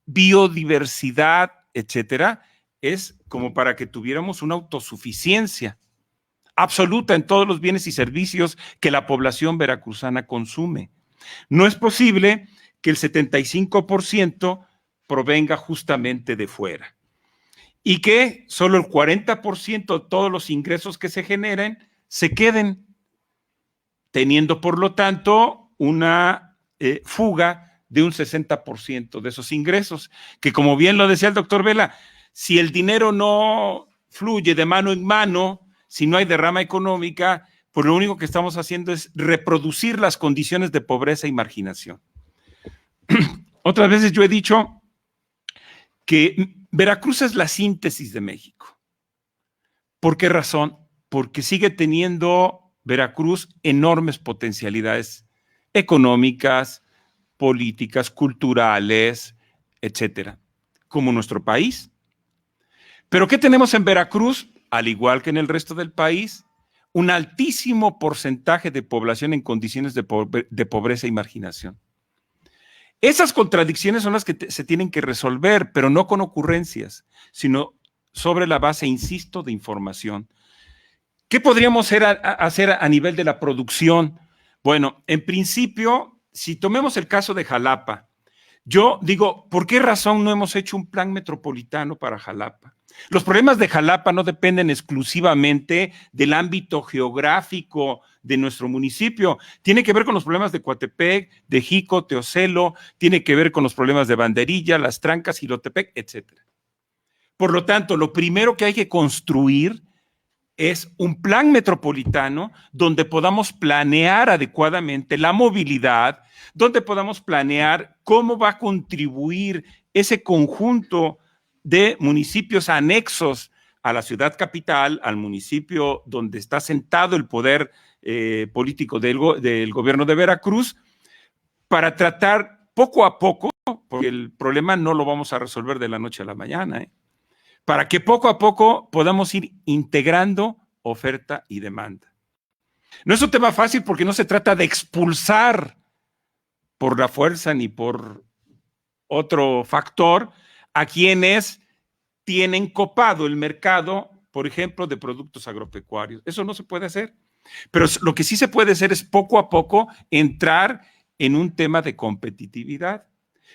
biodiversidad, etcétera, es como para que tuviéramos una autosuficiencia absoluta en todos los bienes y servicios que la población veracruzana consume. No es posible que el 75% provenga justamente de fuera y que solo el 40% de todos los ingresos que se generen se queden, teniendo por lo tanto una fuga de un 60% de esos ingresos, que como bien lo decía el doctor Vela, si el dinero no fluye de mano en mano, si no hay derrama económica, pues lo único que estamos haciendo es reproducir las condiciones de pobreza y marginación. Otras veces yo he dicho que Veracruz es la síntesis de México. ¿Por qué razón? Porque sigue teniendo Veracruz enormes potencialidades económicas, políticas, culturales, etcétera, como nuestro país. Pero ¿qué tenemos en Veracruz? Al igual que en el resto del país, un altísimo porcentaje de población en condiciones de pobreza y marginación. Esas contradicciones son las que se tienen que resolver, pero no con ocurrencias, sino sobre la base, insisto, de información. ¿Qué podríamos hacer a nivel de la producción? Bueno, en principio, si tomemos el caso de Jalapa, yo digo, ¿por qué razón no hemos hecho un plan metropolitano para Jalapa? Los problemas de Jalapa no dependen exclusivamente del ámbito geográfico de nuestro municipio. Tiene que ver con los problemas de Coatepec, de Jico, Teocelo, tiene que ver con los problemas de Banderilla, Las Trancas, Jilotepec, etcétera. Por lo tanto, lo primero que hay que construir es un plan metropolitano donde podamos planear adecuadamente la movilidad, donde podamos planear cómo va a contribuir ese conjunto de municipios anexos a la ciudad capital, al municipio donde está sentado el poder político del gobierno de Veracruz, para tratar poco a poco, porque el problema no lo vamos a resolver de la noche a la mañana, para que poco a poco podamos ir integrando oferta y demanda. No es un tema fácil porque no se trata de expulsar por la fuerza ni por otro factor a quienes tienen copado el mercado, por ejemplo, de productos agropecuarios. Eso no se puede hacer. Pero lo que sí se puede hacer es poco a poco entrar en un tema de competitividad,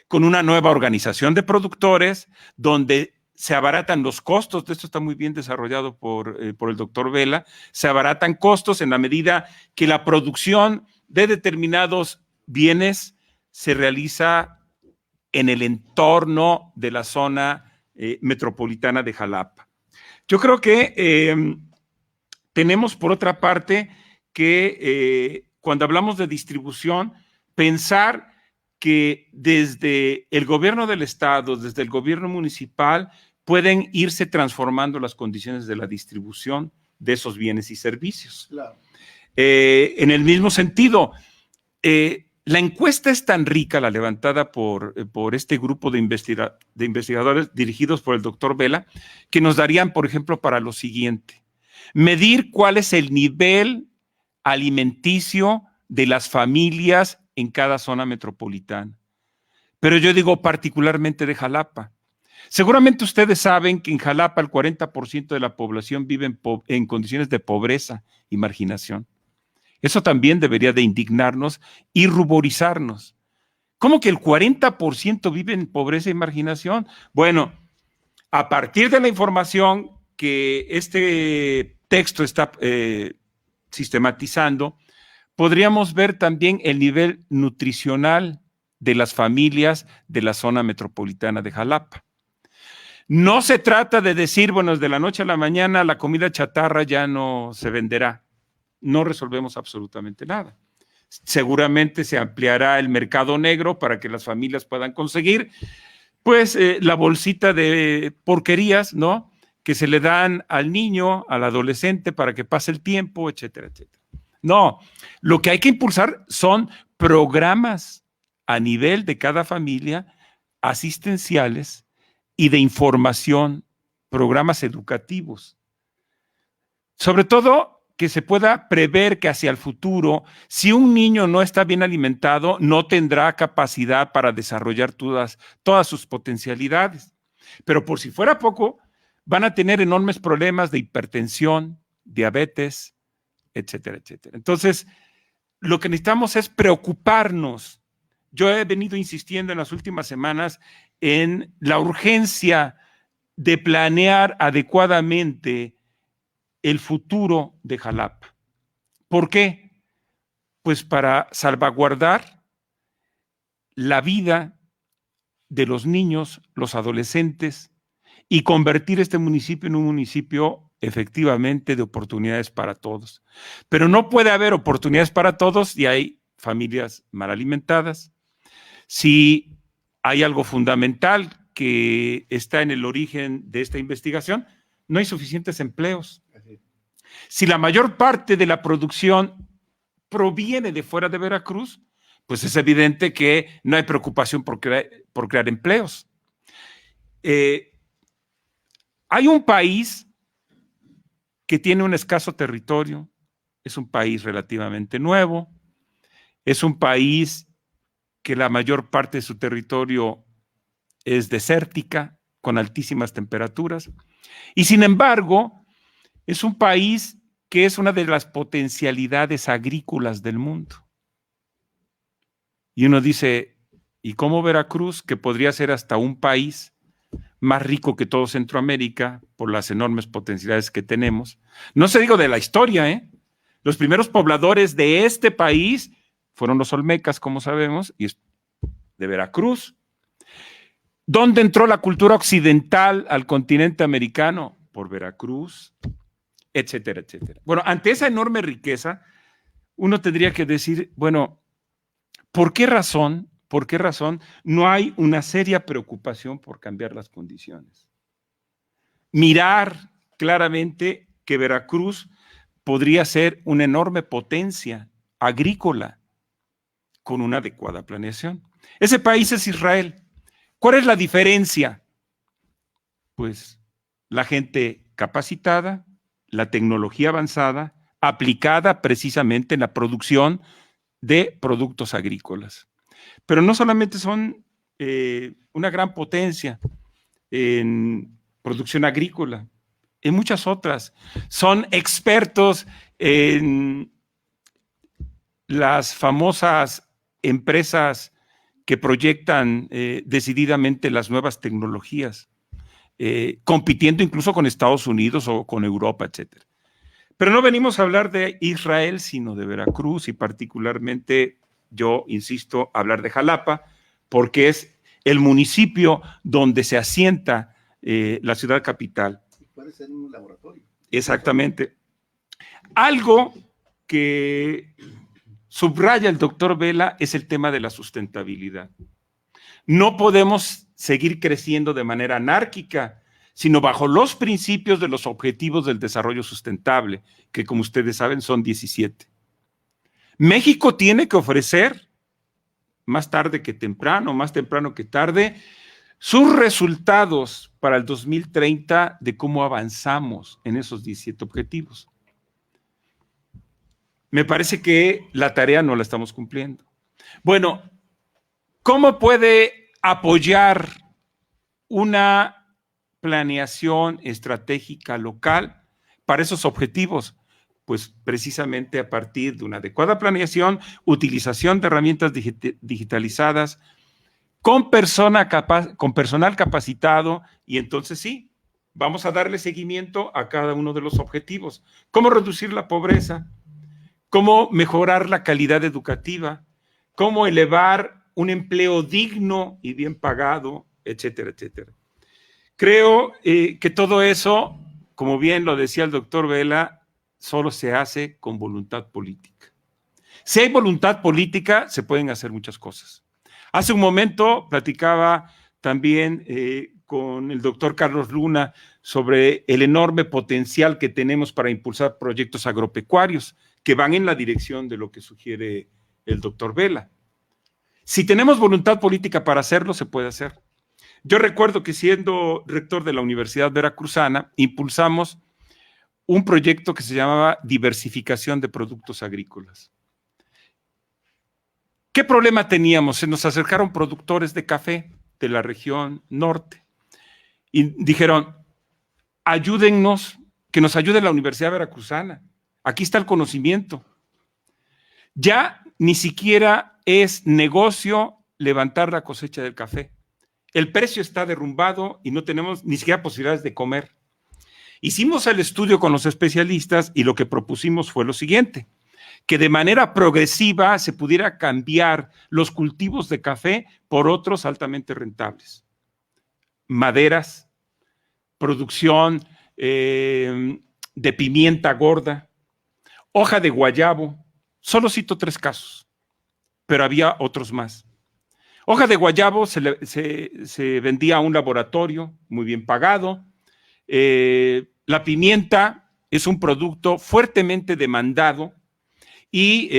con una nueva organización de productores, donde se abaratan los costos. De esto está muy bien desarrollado por el doctor Vela. Se abaratan costos en la medida que la producción de determinados bienes se realiza en el entorno de la zona metropolitana de Jalapa. Yo creo que tenemos, por otra parte, que cuando hablamos de distribución, pensar que desde el gobierno del estado, desde el gobierno municipal, pueden irse transformando las condiciones de la distribución de esos bienes y servicios. Claro. En el mismo sentido, la encuesta es tan rica, la levantada por este grupo de investigadores dirigidos por el doctor Vela, que nos darían, por ejemplo, para lo siguiente: medir cuál es el nivel alimenticio de las familias en cada zona metropolitana. Pero yo digo particularmente de Jalapa. Seguramente ustedes saben que en Jalapa el 40% de la población vive en condiciones de pobreza y marginación. Eso también debería de indignarnos y ruborizarnos. ¿Cómo que el 40% vive en pobreza y marginación? Bueno, a partir de la información que este texto está sistematizando, podríamos ver también el nivel nutricional de las familias de la zona metropolitana de Jalapa. No se trata de decir, bueno, de la noche a la mañana la comida chatarra ya no se venderá. No resolvemos absolutamente nada. Seguramente se ampliará el mercado negro para que las familias puedan conseguir, pues, la bolsita de porquerías, ¿no?, que se le dan al niño, al adolescente, para que pase el tiempo, etcétera, etcétera. No, lo que hay que impulsar son programas a nivel de cada familia, asistenciales y de información, programas educativos. Sobre todo, que se pueda prever que hacia el futuro, si un niño no está bien alimentado, no tendrá capacidad para desarrollar todas sus potencialidades. Pero por si fuera poco, van a tener enormes problemas de hipertensión, diabetes, etcétera, etcétera. Entonces, lo que necesitamos es preocuparnos. Yo he venido insistiendo en las últimas semanas en la urgencia de planear adecuadamente el futuro de Jalapa. ¿Por qué? Pues para salvaguardar la vida de los niños, los adolescentes, y convertir este municipio en un municipio efectivamente de oportunidades para todos. Pero no puede haber oportunidades para todos si hay familias mal alimentadas, si hay algo fundamental que está en el origen de esta investigación: no hay suficientes empleos. Si la mayor parte de la producción proviene de fuera de Veracruz, pues es evidente que no hay preocupación por crear empleos. Hay un país que tiene un escaso territorio, es un país relativamente nuevo, es un país que la mayor parte de su territorio es desértica, con altísimas temperaturas, y sin embargo, es un país que es una de las potencialidades agrícolas del mundo. Y uno dice, ¿y cómo Veracruz, que podría ser hasta un país más rico que todo Centroamérica por las enormes potencialidades que tenemos? No se digo de la historia, Los primeros pobladores de este país fueron los olmecas, como sabemos, y es de Veracruz. ¿Dónde entró la cultura occidental al continente americano? Por Veracruz, etcétera, etcétera. Bueno, ante esa enorme riqueza, uno tendría que decir, bueno, ¿por qué razón no hay una seria preocupación por cambiar las condiciones? Mirar claramente que Veracruz podría ser una enorme potencia agrícola con una adecuada planeación. Ese país es Israel. ¿Cuál es la diferencia? Pues la gente capacitada, la tecnología avanzada, aplicada precisamente en la producción de productos agrícolas. Pero no solamente son una gran potencia en producción agrícola, en muchas otras. Son expertos en las famosas empresas que proyectan decididamente las nuevas tecnologías, compitiendo incluso con Estados Unidos o con Europa, etcétera. Pero no venimos a hablar de Israel, sino de Veracruz, y particularmente, yo insisto, hablar de Jalapa, porque es el municipio donde se asienta la ciudad capital. Puede ser un laboratorio. Exactamente. Algo que subraya el doctor Vela es el tema de la sustentabilidad. No podemos seguir creciendo de manera anárquica, sino bajo los principios de los objetivos del desarrollo sustentable, que como ustedes saben son 17. México tiene que ofrecer, más tarde que temprano, más temprano que tarde, sus resultados para el 2030 de cómo avanzamos en esos 17 objetivos. Me parece que la tarea no la estamos cumpliendo. Bueno, ¿cómo puede apoyar una planeación estratégica local para esos objetivos? Pues precisamente a partir de una adecuada planeación, utilización de herramientas digitalizadas, con personal capacitado, y entonces sí, vamos a darle seguimiento a cada uno de los objetivos. ¿Cómo reducir la pobreza? ¿Cómo mejorar la calidad educativa? ¿Cómo elevar un empleo digno y bien pagado? Etcétera, etcétera. Creo que todo eso, como bien lo decía el doctor Vela, solo se hace con voluntad política. Si hay voluntad política, se pueden hacer muchas cosas. Hace un momento platicaba también con el doctor Carlos Luna sobre el enorme potencial que tenemos para impulsar proyectos agropecuarios que van en la dirección de lo que sugiere el doctor Vela. Si tenemos voluntad política para hacerlo, se puede hacer. Yo recuerdo que siendo rector de la Universidad Veracruzana, impulsamos un proyecto que se llamaba diversificación de productos agrícolas. ¿Qué problema teníamos? Se nos acercaron productores de café de la región norte y dijeron, ayúdennos, que nos ayude la Universidad Veracruzana. Aquí está el conocimiento. Ya ni siquiera es negocio levantar la cosecha del café. El precio está derrumbado y no tenemos ni siquiera posibilidades de comer. Hicimos el estudio con los especialistas y lo que propusimos fue lo siguiente: que de manera progresiva se pudiera cambiar los cultivos de café por otros altamente rentables. Maderas, producción de pimienta gorda, hoja de guayabo. Solo cito 3 casos, pero había otros más. Hoja de guayabo se vendía a un laboratorio muy bien pagado. La pimienta es un producto fuertemente demandado y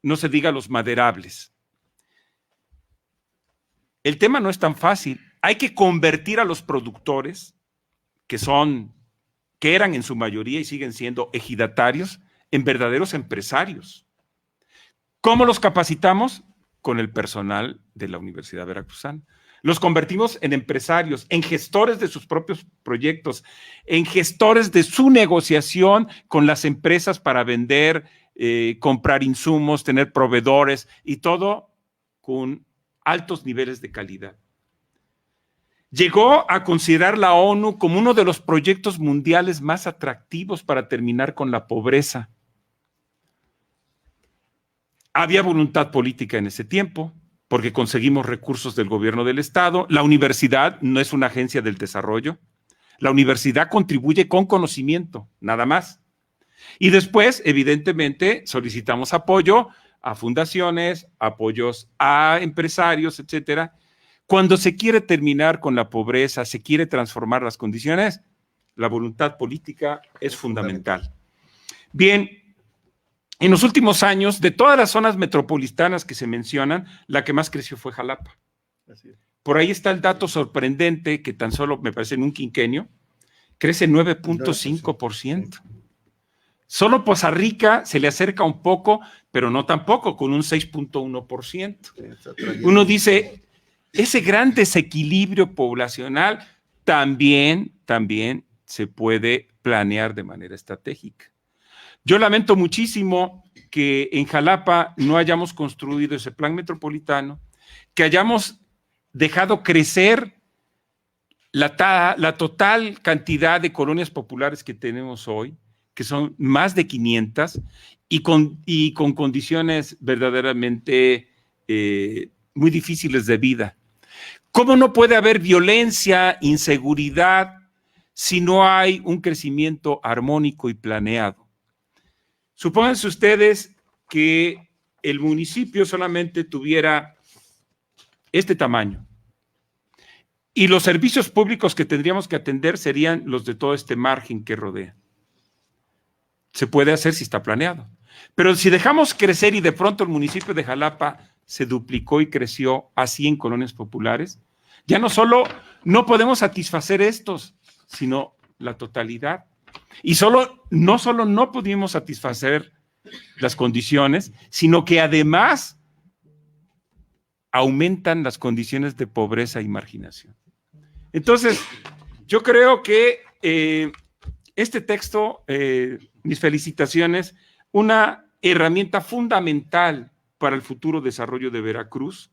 no se diga los maderables. El tema no es tan fácil. Hay que convertir a los productores, que eran en su mayoría y siguen siendo ejidatarios, en verdaderos empresarios. ¿Cómo los capacitamos? Con el personal de la Universidad Veracruzana. Los convertimos en empresarios, en gestores de sus propios proyectos, en gestores de su negociación con las empresas para vender, comprar insumos, tener proveedores y todo con altos niveles de calidad. Llegó a considerar la ONU como uno de los proyectos mundiales más atractivos para terminar con la pobreza. Había voluntad política en ese tiempo, porque conseguimos recursos del gobierno del Estado. La universidad no es una agencia del desarrollo. La universidad contribuye con conocimiento, nada más. Y después, evidentemente, solicitamos apoyo a fundaciones, apoyos a empresarios, etcétera. Cuando se quiere terminar con la pobreza, se quiere transformar las condiciones, la voluntad política es fundamental. Bien. En los últimos años, de todas las zonas metropolitanas que se mencionan, la que más creció fue Jalapa. Por ahí está el dato sorprendente que tan solo, me parece, en un quinquenio, crece 9.5%. Solo Poza Rica se le acerca un poco, pero no tampoco, con un 6.1%. Uno dice, ese gran desequilibrio poblacional también se puede planear de manera estratégica. Yo lamento muchísimo que en Jalapa no hayamos construido ese plan metropolitano, que hayamos dejado crecer la total cantidad de colonias populares que tenemos hoy, que son más de 500, y con condiciones verdaderamente muy difíciles de vida. ¿Cómo no puede haber violencia, inseguridad, si no hay un crecimiento armónico y planeado? Supónganse ustedes que el municipio solamente tuviera este tamaño y los servicios públicos que tendríamos que atender serían los de todo este margen que rodea. Se puede hacer si está planeado. Pero si dejamos crecer y de pronto el municipio de Jalapa se duplicó y creció así en colonias populares, ya no solo no podemos satisfacer estos, sino la totalidad. Y no solo no pudimos satisfacer las condiciones, sino que además aumentan las condiciones de pobreza y marginación. Entonces, yo creo que este texto, mis felicitaciones, una herramienta fundamental para el futuro desarrollo de Veracruz.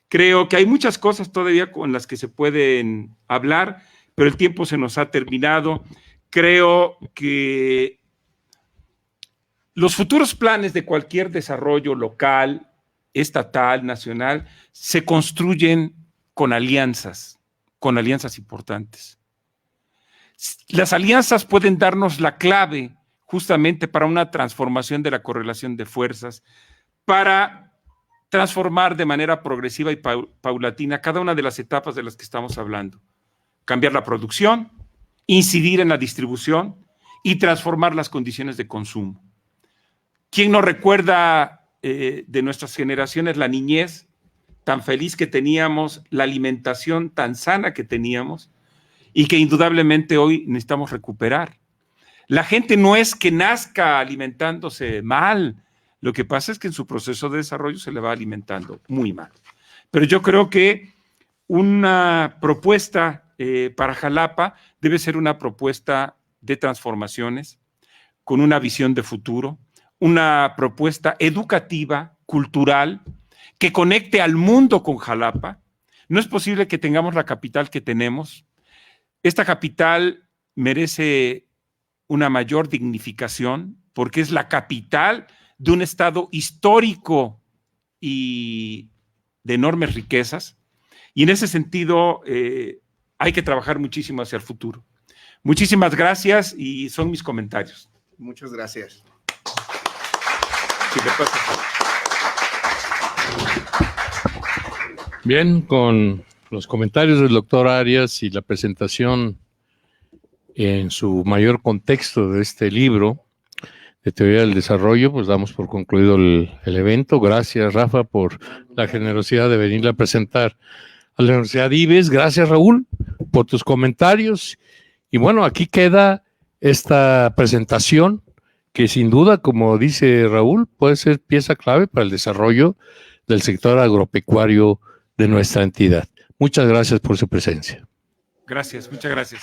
Creo que hay muchas cosas todavía con las que se pueden hablar, pero el tiempo se nos ha terminado. Creo que los futuros planes de cualquier desarrollo local, estatal, nacional, se construyen con alianzas importantes. Las alianzas pueden darnos la clave justamente para una transformación de la correlación de fuerzas, para transformar de manera progresiva y paulatina cada una de las etapas de las que estamos hablando. Cambiar la producción, incidir en la distribución y transformar las condiciones de consumo. ¿Quién no recuerda de nuestras generaciones la niñez tan feliz que teníamos, la alimentación tan sana que teníamos y que indudablemente hoy necesitamos recuperar? La gente no es que nazca alimentándose mal, lo que pasa es que en su proceso de desarrollo se le va alimentando muy mal. Pero yo creo que una propuesta para Jalapa debe ser una propuesta de transformaciones, con una visión de futuro, una propuesta educativa, cultural, que conecte al mundo con Jalapa. No es posible que tengamos la capital que tenemos. Esta capital merece una mayor dignificación porque es la capital de un estado histórico y de enormes riquezas. Y en ese sentido hay que trabajar muchísimo hacia el futuro. Muchísimas gracias y son mis comentarios. Muchas gracias. Si le pasa. Bien, con los comentarios del doctor Arias y la presentación en su mayor contexto de este libro de Teoría del Desarrollo, pues damos por concluido el evento. Gracias, Rafa, por la generosidad de venirle a presentar a la Universidad IBES. Gracias, Raúl, por tus comentarios. Y bueno, aquí queda esta presentación que sin duda, como dice Raúl, puede ser pieza clave para el desarrollo del sector agropecuario de nuestra entidad. Muchas gracias por su presencia. Gracias, muchas gracias.